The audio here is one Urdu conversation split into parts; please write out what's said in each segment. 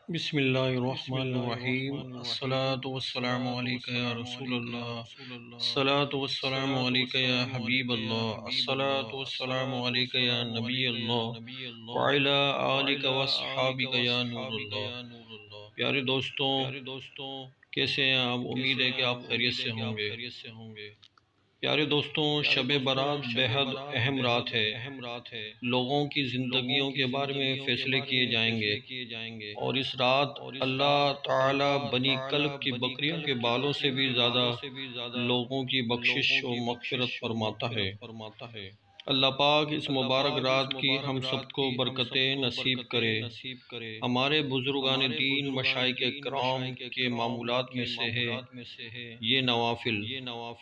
بسم اللہ الرحمن الرحیم الصلاۃ والسلام علیک یا رسول اللہ، الصلاۃ والسلام علیک یا حبیب اللہ، الصلاۃ والسلام علیک یا نبی اللہ وعلی آلک واصحابک یا نور اللہ۔ پیارے دوستوں، کیسے ہیں آپ؟ امید ہے کہ آپ خیریت سے ہوں گے۔ پیارے دوستوں، شب برات بہت اہم رات ہے۔ لوگوں کی زندگیوں کے بارے میں فیصلے کیے جائیں گے، اور اس رات اللہ تعالی بنی کلب کی بکریوں کے بالوں سے بھی زیادہ لوگوں کی بخشش و مغفرت فرماتا ہے۔ اللہ پاک اس مبارک رات کی ہم سب کو برکتیں نصیب کرے۔ ہمارے بزرگان دین مشائخ کرام کے معمولات میں سے ہے یہ نوافل،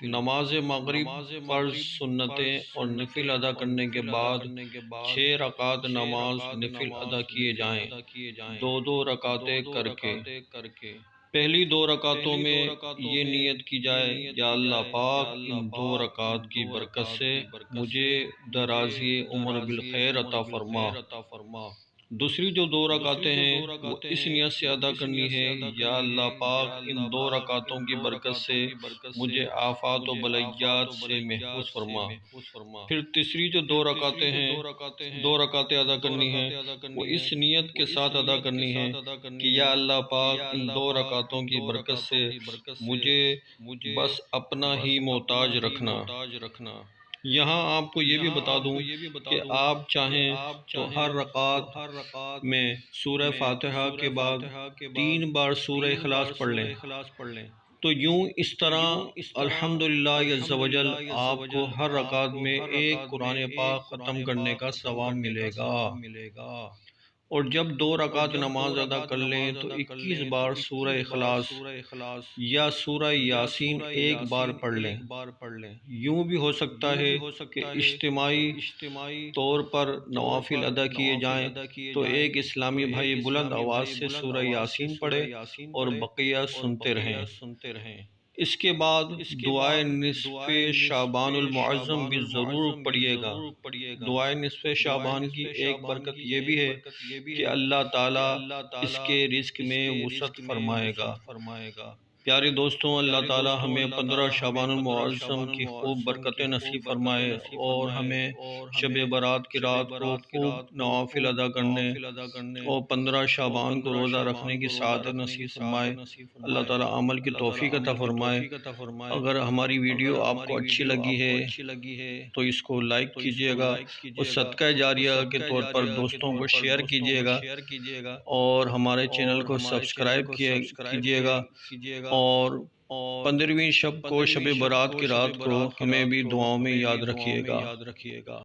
نماز مغرب، فرض، سنتیں اور نفل ادا کرنے کے بعد 6 رکعت نماز نفل ادا کیے جائیں، 2 رکعتیں کر کے۔ پہلی 2 رکعتوں میں یہ نیت کی جائے، یا اللہ پاک ان 2 رکعت کی برکت سے مجھے درازی عمر بالخیر عطا فرما۔ دوسری جو 2 رکعتیں ہیں وہ اس نیت سے ادا کرنی ہے، یا اللہ پاک ان 2 رکعتوں کی برکت سے مجھے آفات و بلیات سے محفوظ فرما۔ پھر تیسری جو 2 رکعتیں ہیں، 2 رکعتیں ادا کرنی ہیں، وہ اس نیت کے ساتھ ادا کرنی ہے کہ یا اللہ پاک ان 2 رکعتوں کی برکت سے مجھے بس اپنا ہی محتاج رکھنا۔ یہاں آپ کو یہ بھی بتا دوں کہ آپ چاہیں تو ہر رکعت میں سورہ فاتحہ کے بعد 3 بار سورہ اخلاص پڑھ لیں، تو یوں اس طرح الحمدللہ عز و جل آپ کو ہر رکعت میں ایک قرآن پاک ختم کرنے کا ثواب ملے گا۔ اور جب 2 رکعت نماز ادا کر لیں تو 21 بار سورہ اخلاص یا سورہ یاسین ایک بار پڑھ لیں۔ یوں بھی ہو سکتا ہے کہ اجتماعی طور پر نوافل ادا کیے جائیں تو ایک اسلامی بھائی بلند آواز سے سورہ یاسین پڑھے اور بقیہ سنتے رہیں۔ اس کے بعد دعائے نصف شعبان المعظم بھی ضرور پڑھیے گا۔ دعائے نصف شعبان کی ایک برکت یہ بھی ہے کہ اللہ تعالی اس کے رزق میں وسعت فرمائے گا۔ پیارے دوستوں، اللہ تعالی ہمیں 15 شعبان المعظم کی خوب برکتیں نصیب فرمائے اور ہمیں شب برات کی رات کو خوب نوافل ادا کرنے اور 15 شعبان کو روزہ رکھنے کی سعادت نصیب فرمائے۔ اللہ تعالی عمل کی توفیق عطا فرمائے۔ اگر ہماری ویڈیو آپ کو اچھی لگی ہے تو اس کو لائک کیجیے گا اور صدقہ جاریہ کے طور پر دوستوں کو شیئر کیجیے گا، اور ہمارے چینل کو سبسکرائب کیجیے گا، اور 15ویں شب کو شب برات کی رات کو ہمیں بھی دعاؤں میں یاد رکھیے گا۔